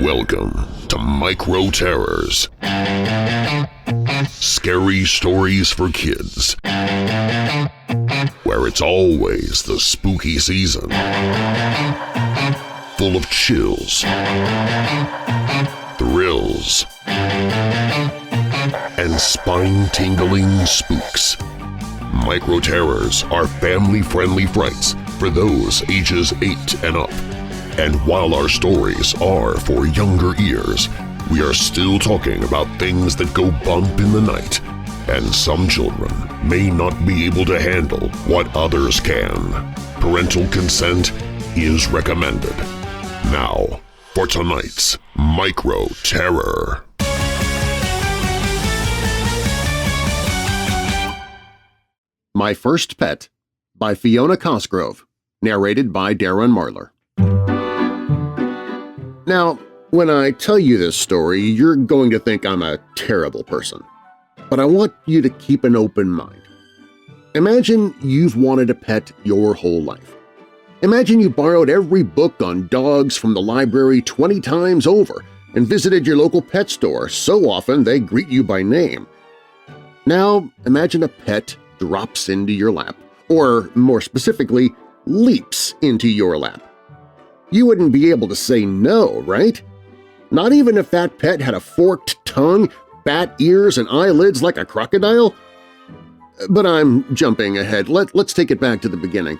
Welcome to Micro Terrors. Scary stories for kids, where it's always the spooky season, full of chills, thrills, and spine-tingling spooks. Micro Terrors are family-friendly frights for those ages 8 and up. And while our stories are for younger ears, we are still talking about things that go bump in the night, and some children may not be able to handle what others can. Parental consent is recommended. Now, for tonight's Micro Terror. My First Pet by Fionna Cosgrove, narrated by Darren Marlar. Now, when I tell you this story, you're going to think I'm a terrible person. But I want you to keep an open mind. Imagine you've wanted a pet your whole life. Imagine you borrowed every book on dogs from the library 20 times over and visited your local pet store so often they greet you by name. Now imagine a pet drops into your lap, or more specifically, leaps into your lap. You wouldn't be able to say no, right? Not even if that pet had a forked tongue, bat ears, and eyelids like a crocodile? But I'm jumping ahead. Let's take it back to the beginning.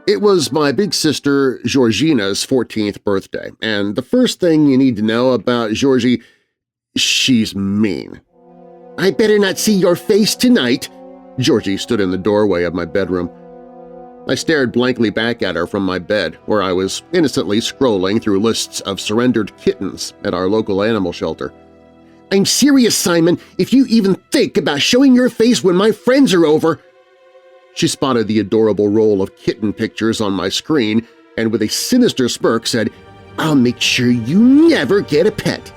It was my big sister Georgina's 14th birthday, and the first thing you need to know about Georgie, she's mean. "I better not see your face tonight," Georgie stood in the doorway of my bedroom. I stared blankly back at her from my bed, where I was innocently scrolling through lists of surrendered kittens at our local animal shelter. "I'm serious, Simon, if you even think about showing your face when my friends are over!" She spotted the adorable roll of kitten pictures on my screen and with a sinister smirk said, "I'll make sure you never get a pet."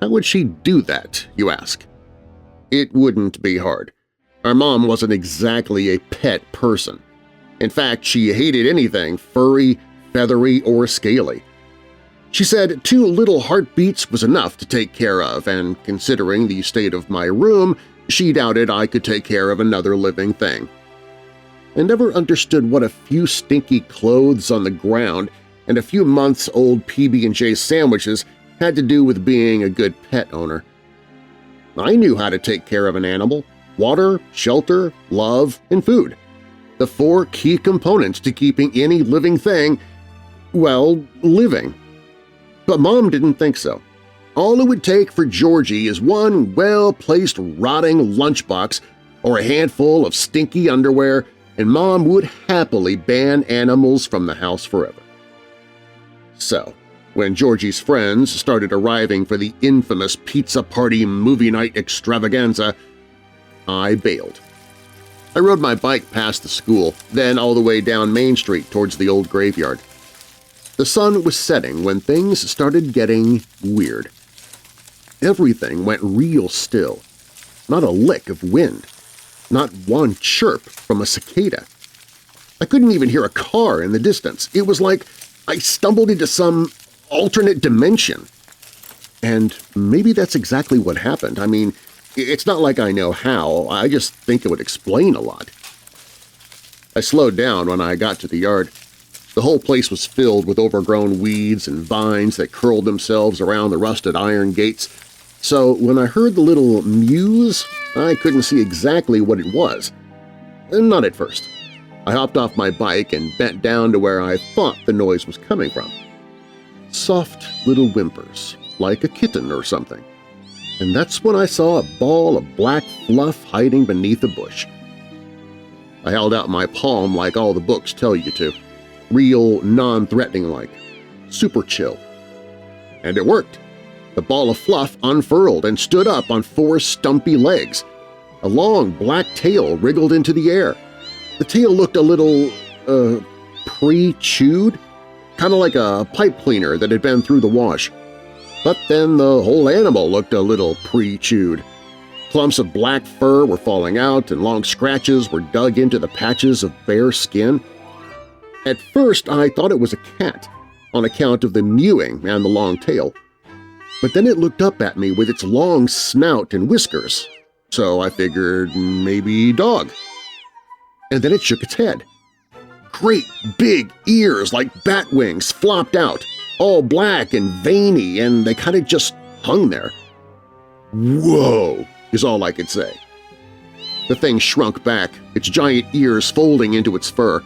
How would she do that, you ask? It wouldn't be hard. Our mom wasn't exactly a pet person. In fact, she hated anything furry, feathery, or scaly. She said 2 little heartbeats was enough to take care of, and considering the state of my room, she doubted I could take care of another living thing. I never understood what a few stinky clothes on the ground and a few months-old PB&J sandwiches had to do with being a good pet owner. I knew how to take care of an animal: water, shelter, love, and food. The 4 key components to keeping any living thing, well, living. But Mom didn't think so. All it would take for Georgie is one well-placed rotting lunchbox or a handful of stinky underwear, and Mom would happily ban animals from the house forever. So, when Georgie's friends started arriving for the infamous pizza party movie night extravaganza, I bailed. I rode my bike past the school, then all the way down Main Street towards the old graveyard. The sun was setting when things started getting weird. Everything went real still. Not a lick of wind. Not one chirp from a cicada. I couldn't even hear a car in the distance. It was like I stumbled into some alternate dimension. And maybe that's exactly what happened. I mean, it's not like I know how, I just think it would explain a lot. I slowed down when I got to the yard. The whole place was filled with overgrown weeds and vines that curled themselves around the rusted iron gates, so when I heard the little mews, I couldn't see exactly what it was. Not at first. I hopped off my bike and bent down to where I thought the noise was coming from. Soft little whimpers, like a kitten or something. And that's when I saw a ball of black fluff hiding beneath a bush. I held out my palm like all the books tell you to, real non-threatening-like, super chill. And it worked. The ball of fluff unfurled and stood up on 4 stumpy legs. A long black tail wriggled into the air. The tail looked a little, pre-chewed, kind of like a pipe cleaner that had been through the wash. But then the whole animal looked a little pre-chewed. Clumps of black fur were falling out and long scratches were dug into the patches of bare skin. At first I thought it was a cat, on account of the mewing and the long tail. But then it looked up at me with its long snout and whiskers, so I figured maybe dog. And then it shook its head. Great big ears like bat wings flopped out, all black and veiny, and they kind of just hung there. "Whoa!" is all I could say. The thing shrunk back, its giant ears folding into its fur.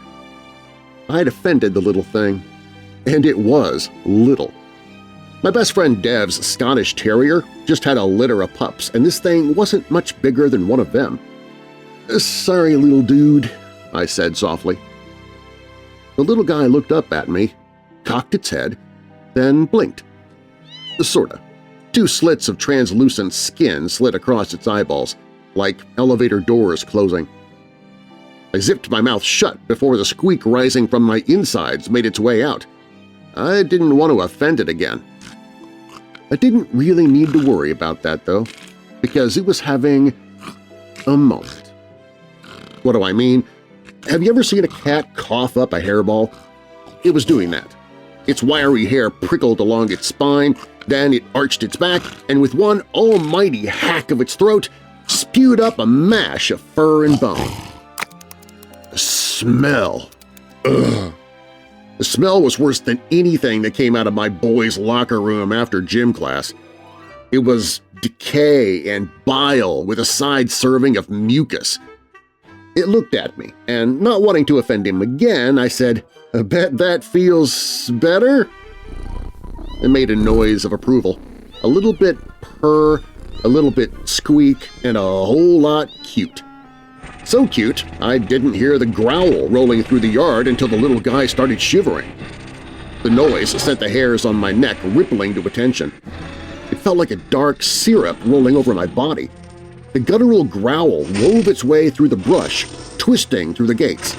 I'd offended the little thing, and it was little. My best friend Dev's Scottish Terrier just had a litter of pups, and this thing wasn't much bigger than one of them. "Sorry, little dude," I said softly. The little guy looked up at me, cocked its head, then blinked. Sorta. 2 slits of translucent skin slid across its eyeballs, like elevator doors closing. I zipped my mouth shut before the squeak rising from my insides made its way out. I didn't want to offend it again. I didn't really need to worry about that, though, because it was having a moment. What do I mean? Have you ever seen a cat cough up a hairball? It was doing that. Its wiry hair prickled along its spine, then it arched its back, and with one almighty hack of its throat, spewed up a mash of fur and bone. The smell. Ugh. The smell was worse than anything that came out of my boys' locker room after gym class. It was decay and bile with a side serving of mucus. It looked at me, and not wanting to offend him again, I said, "I bet that feels better?" It made a noise of approval, a little bit purr, a little bit squeak, and a whole lot cute. So cute, I didn't hear the growl rolling through the yard until the little guy started shivering. The noise sent the hairs on my neck rippling to attention. It felt like a dark syrup rolling over my body. The guttural growl wove its way through the brush, twisting through the gates.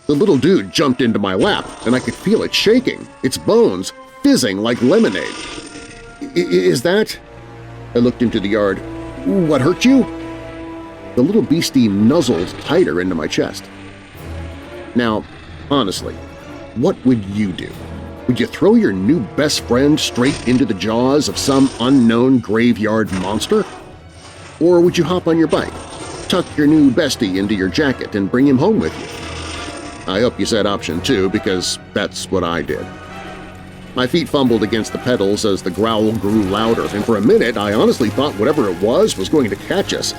The little dude jumped into my lap, and I could feel it shaking, its bones fizzing like lemonade. "Is that—" I looked into the yard. "What hurt you?" The little beastie nuzzled tighter into my chest. Now, honestly, what would you do? Would you throw your new best friend straight into the jaws of some unknown graveyard monster? Or would you hop on your bike, tuck your new bestie into your jacket, and bring him home with you? I hope you said option 2, because that's what I did. My feet fumbled against the pedals as the growl grew louder, and for a minute I honestly thought whatever it was going to catch us.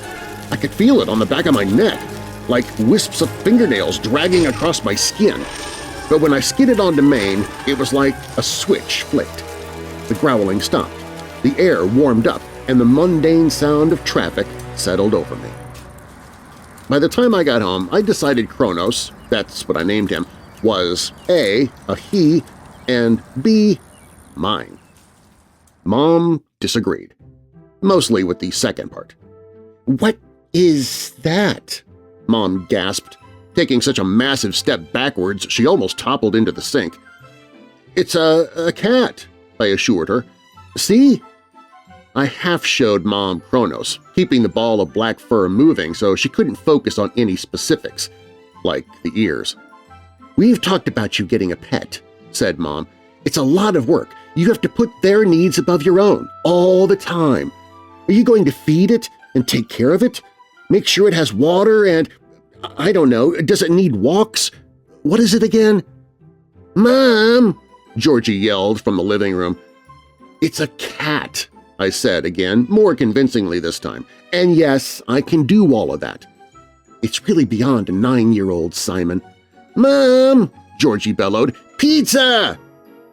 I could feel it on the back of my neck, like wisps of fingernails dragging across my skin. But when I skidded onto Main, it was like a switch flicked. The growling stopped, the air warmed up, and the mundane sound of traffic settled over me. By the time I got home, I decided Kronos, that's what I named him, was A, a he, and B, mine. Mom disagreed, mostly with the second part. "What is that?" Mom gasped, taking such a massive step backwards she almost toppled into the sink. "It's a cat," I assured her. "See?" I half showed Mom Kronos, keeping the ball of black fur moving so she couldn't focus on any specifics, like the ears. "We've talked about you getting a pet," said Mom. "It's a lot of work. You have to put their needs above your own, all the time. Are you going to feed it and take care of it? Make sure it has water and, I don't know, does it need walks? What is it again?" "Mom!" Georgie yelled from the living room. "It's a cat," I said again, more convincingly this time. "And yes, I can do all of that." "It's really beyond a 9-year-old, Simon." "Mom!" Georgie bellowed. "Pizza!"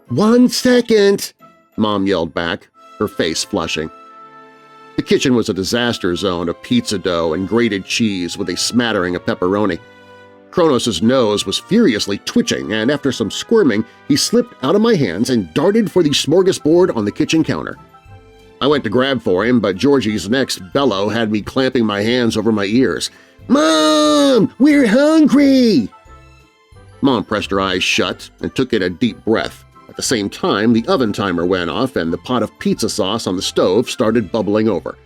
"1 second!" Mom yelled back, her face flushing. The kitchen was a disaster zone of pizza dough and grated cheese with a smattering of pepperoni. Kronos' nose was furiously twitching, and after some squirming, he slipped out of my hands and darted for the smorgasbord on the kitchen counter. I went to grab for him, but Georgie's next bellow had me clamping my hands over my ears. "Mom! We're hungry!" Mom pressed her eyes shut and took in a deep breath. At the same time, the oven timer went off and the pot of pizza sauce on the stove started bubbling over.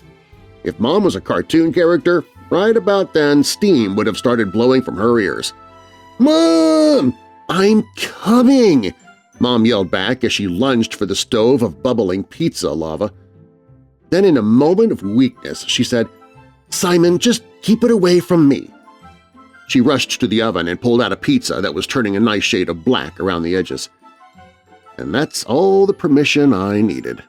If Mom was a cartoon character, right about then steam would have started blowing from her ears. "Mom! I'm coming!" Mom yelled back as she lunged for the stove of bubbling pizza lava. Then in a moment of weakness, she said, "Simon, just keep it away from me." She rushed to the oven and pulled out a pizza that was turning a nice shade of black around the edges. And that's all the permission I needed.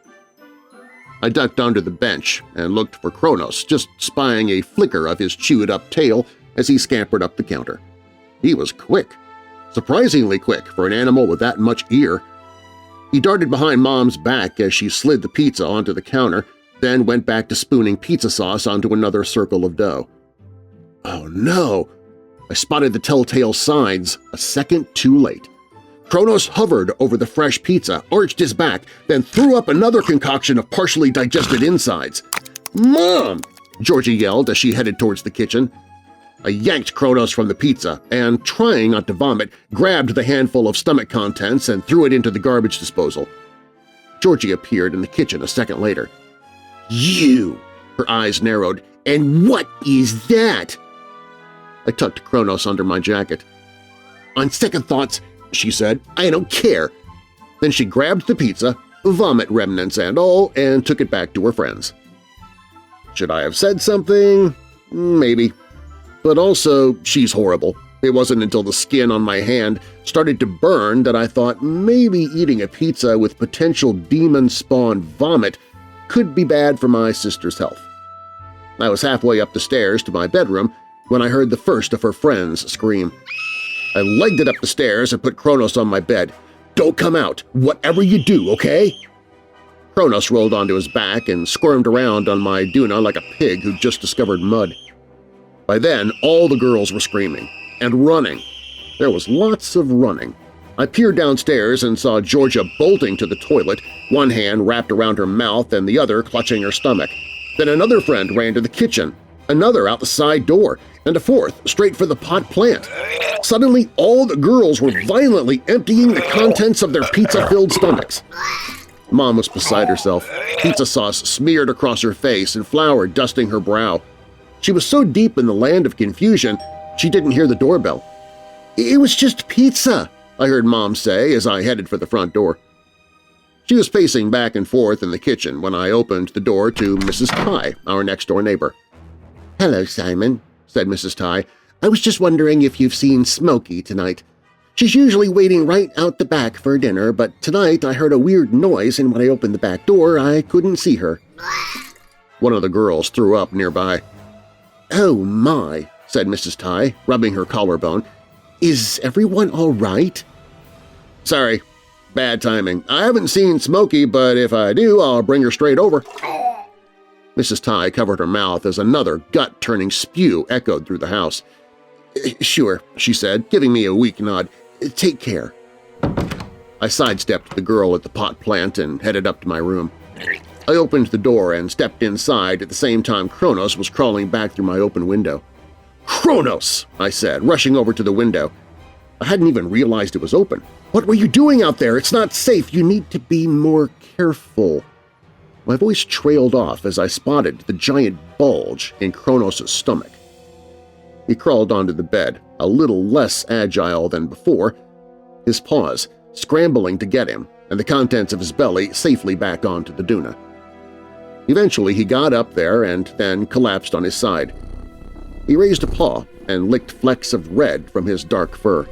I ducked under the bench and looked for Kronos, just spying a flicker of his chewed-up tail as he scampered up the counter. He was quick. Surprisingly quick for an animal with that much ear. He darted behind Mom's back as she slid the pizza onto the counter, then went back to spooning pizza sauce onto another circle of dough. Oh no! I spotted the telltale signs a second too late. Kronos hovered over the fresh pizza, arched his back, then threw up another concoction of partially digested insides. "Mom!" Georgie yelled as she headed towards the kitchen. I yanked Kronos from the pizza and, trying not to vomit, grabbed the handful of stomach contents and threw it into the garbage disposal. Georgie appeared in the kitchen a second later. "You!" Her eyes narrowed. "And what is that?" I tucked Kronos under my jacket. "On second thoughts," she said, "I don't care." Then she grabbed the pizza, vomit remnants and all, and took it back to her friends. Should I have said something? Maybe. But also, she's horrible. It wasn't until the skin on my hand started to burn that I thought maybe eating a pizza with potential demon-spawned vomit could be bad for my sister's health. I was halfway up the stairs to my bedroom when I heard the first of her friends scream. I legged it up the stairs and put Kronos on my bed. "Don't come out, whatever you do, okay?" Kronos rolled onto his back and squirmed around on my Duna like a pig who just discovered mud. By then, all the girls were screaming and running. There was lots of running. I peered downstairs and saw Georgia bolting to the toilet, one hand wrapped around her mouth and the other clutching her stomach. Then another friend ran to the kitchen, another out the side door, and a fourth straight for the pot plant. Suddenly, all the girls were violently emptying the contents of their pizza-filled stomachs. Mom was beside herself, pizza sauce smeared across her face and flour dusting her brow. She was so deep in the land of confusion, she didn't hear the doorbell. "It was just pizza," I heard Mom say as I headed for the front door. She was pacing back and forth in the kitchen when I opened the door to Mrs. Ty, our next-door neighbor. "Hello, Simon," said Mrs. Ty. "I was just wondering if you've seen Smokey tonight. She's usually waiting right out the back for dinner, but tonight I heard a weird noise and when I opened the back door I couldn't see her." One of the girls threw up nearby. "Oh my," said Mrs. Ty, rubbing her collarbone. "Is everyone all right?" "Sorry. Bad timing. I haven't seen Smokey, but if I do, I'll bring her straight over." Mrs. Ty covered her mouth as another gut-turning spew echoed through the house. "Sure," she said, giving me a weak nod. "Take care." I sidestepped the girl at the pot plant and headed up to my room. I opened the door and stepped inside at the same time Kronos was crawling back through my open window. "Kronos!" I said, rushing over to the window. I hadn't even realized it was open. "What were you doing out there? It's not safe. You need to be more careful." My voice trailed off as I spotted the giant bulge in Kronos' stomach. He crawled onto the bed, a little less agile than before, his paws scrambling to get him and the contents of his belly safely back onto the Duna. Eventually he got up there and then collapsed on his side. He raised a paw and licked flecks of red from his dark fur.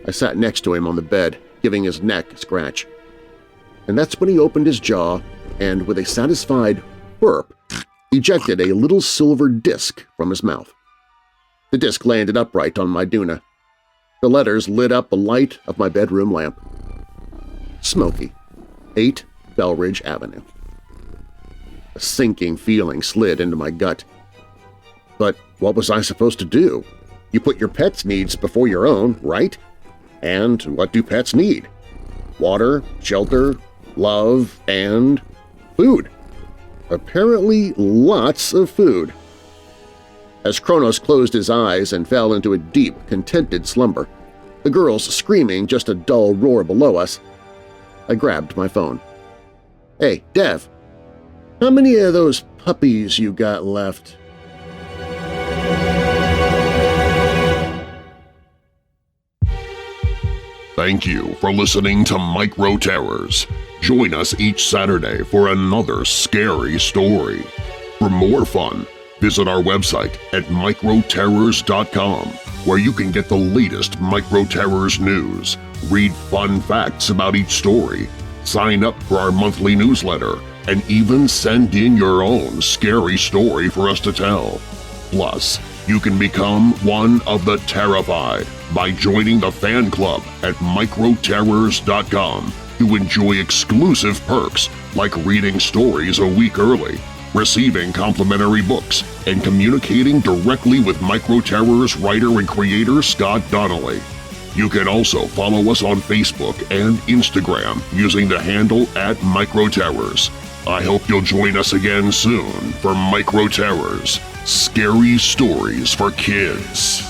I sat next to him on the bed, giving his neck a scratch. And that's when he opened his jaw and, with a satisfied burp, ejected a little silver disc from his mouth. The disc landed upright on my Duna. The letters lit up the light of my bedroom lamp. Smokey, 8 Belridge Avenue. A sinking feeling slid into my gut. But what was I supposed to do? You put your pet's needs before your own, right? And what do pets need? Water, shelter, love, and food. Apparently lots of food. As Kronos closed his eyes and fell into a deep, contented slumber, the girls screaming just a dull roar below us, I grabbed my phone. "Hey, Dev, how many of those puppies you got left?" Thank you for listening to Micro Terrors. Join us each Saturday for another scary story. For more fun, visit our website at microterrors.com, where you can get the latest Micro Terrors news, read fun facts about each story, sign up for our monthly newsletter, and even send in your own scary story for us to tell. Plus, you can become one of the terrified by joining the fan club at microterrors.com to enjoy exclusive perks like reading stories a week early, receiving complimentary books, and communicating directly with Micro Terrors writer and creator Scott Donnelly. You can also follow us on Facebook and Instagram using the handle @MicroTerrors. I hope you'll join us again soon for Micro Terrors, Scary Stories for Kids.